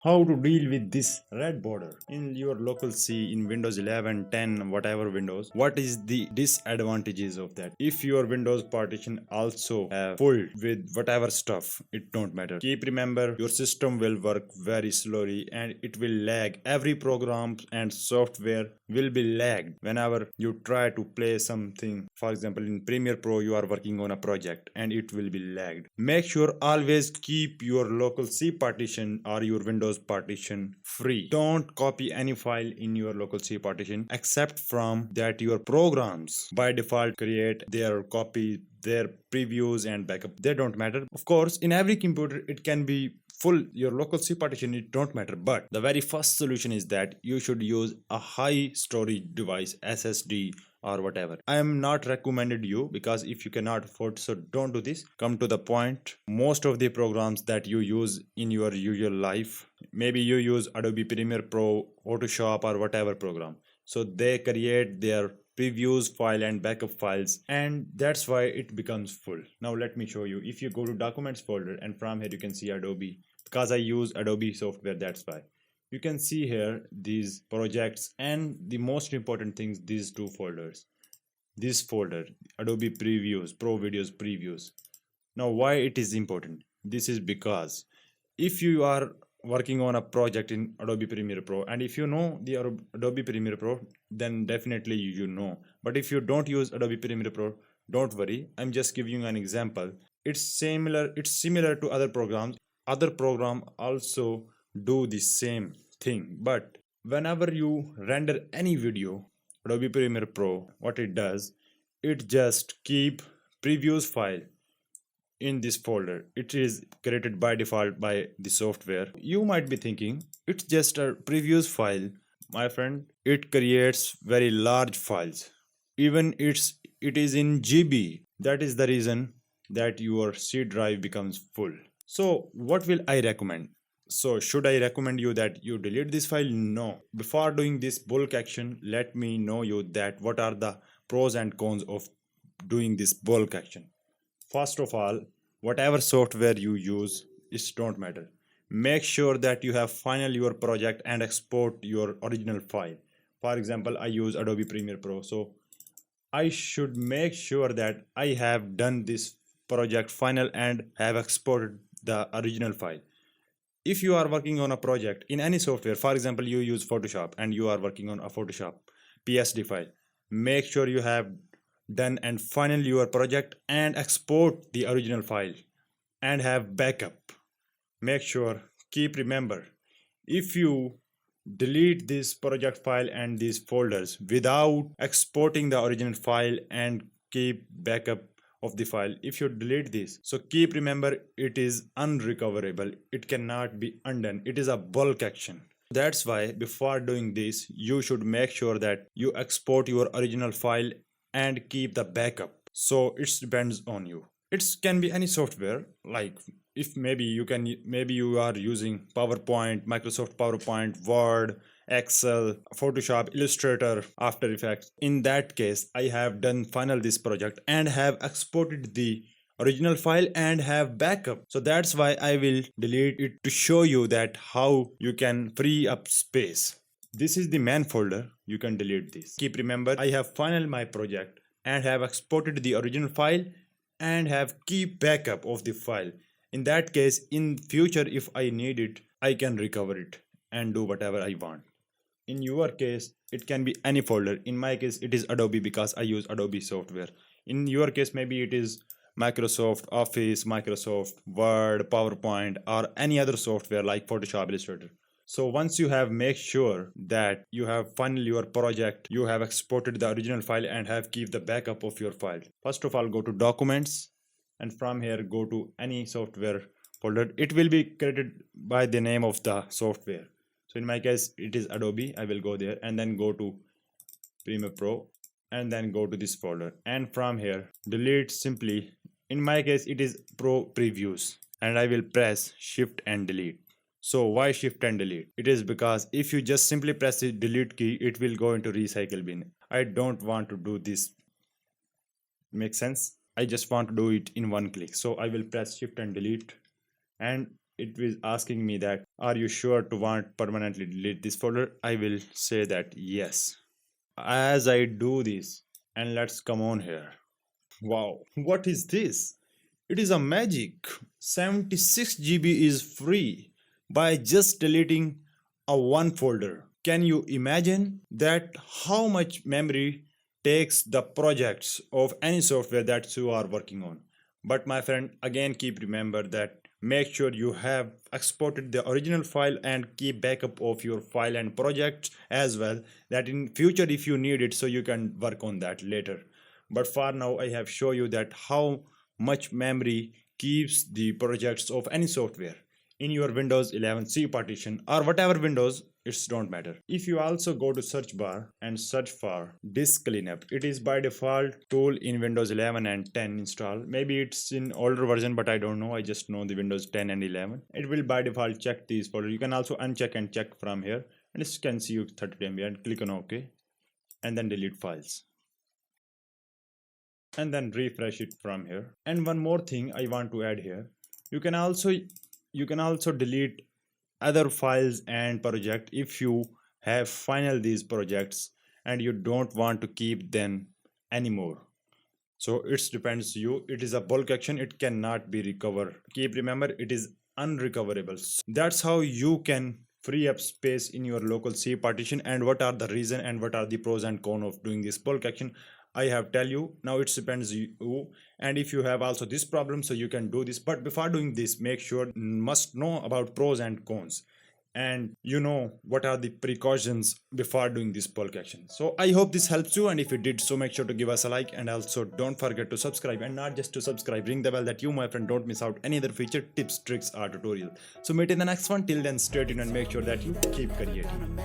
how to deal with this red border in your local C in Windows 11, 10, whatever Windows. What is the disadvantages of that? If your Windows partition also have full with whatever stuff, it don't matter. Keep remember your system will work very slowly and it will lag. Every program and software will be lagged whenever you try to play something. For example, in Premiere Pro you are working on a project and it will be lagged. Make sure always keep your local C partition or your Windows partition free. Don't copy any file in your local C partition except from that your programs by default create their copy, their previews and backup. They don't matter. Of course, in every computer it can be full your local C partition, it don't matter, but the very first solution is that you should use a high storage device, SSD or whatever. I am not recommended you because if you cannot afford, so don't do this. Come to the point. Most of the programs that you use in your usual life, maybe you use Adobe Premiere Pro, Photoshop or whatever program, so they create their previews file and backup files, and that's why it becomes full. Now let me show you. If you go to documents folder and from here you can see Adobe, because I use Adobe software, that's why you can see here these projects and the most important things, these two folders. This folder, Adobe Previews, Pro Videos Previews. Now why it is important? This is because if you are working on a project in Adobe Premiere Pro, and if you know the Adobe Premiere Pro, then definitely you know. But if you don't use Adobe Premiere Pro, don't worry. I'm just giving you an example. It's similar to other programs. Other program also do the same thing, but whenever you render any video, Adobe Premiere Pro, what it does, it just keep previews file in this folder. It is created by default by the software. You might be thinking it's just a previews file. My friend, it creates very large files. Even it is in GB. That is the reason that your C drive becomes full. So what will I recommend? So should I recommend you that you delete this file? No. Before doing this bulk action, let me know you that what are the pros and cons of doing this bulk action. First of all, whatever software you use, it don't matter. Make sure that you have final your project and export your original file. For example, I use Adobe Premiere Pro, so I should make sure that I have done this project final and have exported the original file. If you are working on a project in any software, for example, you use Photoshop and you are working on a Photoshop PSD file, make sure you have done and final your project and export the original file and have backup. Make sure, keep remember, if you delete this project file and these folders without exporting the original file and keep backup of the file, if you delete this, so keep remember it is unrecoverable, it cannot be undone, it is a bulk action. That's why before doing this you should make sure that you export your original file and keep the backup. So it depends on you. It can be any software, like if maybe you are using PowerPoint, Microsoft PowerPoint, Word, Excel, Photoshop, Illustrator, After Effects. In that case, I have done final this project and have exported the original file and have backup. So that's why I will delete it to show you that how you can free up space. This is the main folder. You can delete this. Keep remember, I have final my project and have exported the original file and have keep backup of the file. In that case, in future if I need it, I can recover it and do whatever I want. In your case, it can be any folder. In my case, it is Adobe because I use Adobe software. In your case, maybe it is Microsoft Office, Microsoft Word, PowerPoint, or any other software like Photoshop, Illustrator. So once you have make sure that you have finally your project, you have exported the original file and have keep the backup of your file. First of all, go to documents and from here go to any software folder. It will be created by the name of the software. So in my case, it is Adobe. I will go there and then go to Premiere Pro and then go to this folder. And from here, delete simply. In my case, it is Pro Previews and I will press Shift and Delete. So why shift and delete? It is because if you just simply press the delete key, it will go into recycle bin. I don't want to do this. Make sense? I just want to do it in one click. So I will press shift and delete and it is asking me that, are you sure to want permanently delete this folder? I will say that yes. As I do this, and let's come on here. Wow, what is this? It is a magic. 76 GB is free by just deleting a one folder. Can you imagine that how much memory takes the projects of any software that you are working on? But my friend, again keep remember that make sure you have exported the original file and keep backup of your file and project as well, that in future if you need it so you can work on that later. But for now I have shown you that how much memory keeps the projects of any software in your Windows 11 C partition or whatever Windows, it's don't matter. If you also go to search bar and search for DiskCleanup, it is by default tool in Windows 11 and 10 install. Maybe it's in older version, but I don't know. I just know the Windows 10 and 11. It will by default check these folders. You can also uncheck and check from here, and it can see you 30 MB and click on OK, and then delete files. And then refresh it from here. And one more thing I want to add here, you can also delete other files and project if you have final these projects and you don't want to keep them anymore. So it depends you. It is a bulk action, it cannot be recovered. Keep remember, it is unrecoverable. So that's how you can free up space in your local C partition. And what are the reason and what are the pros and cons of doing this bulk action, I have tell you. Now it depends you, and if you have also this problem, so you can do this. But before doing this, make sure must know about pros and cons, and you know what are the precautions before doing this bulk action. So I hope this helps you, and if you did so, make sure to give us a like, and also don't forget to subscribe, and not just to subscribe, ring the bell that you my friend don't miss out any other feature, tips, tricks or tutorial. So meet in the next one. Till then, stay tuned and make sure that you keep creating.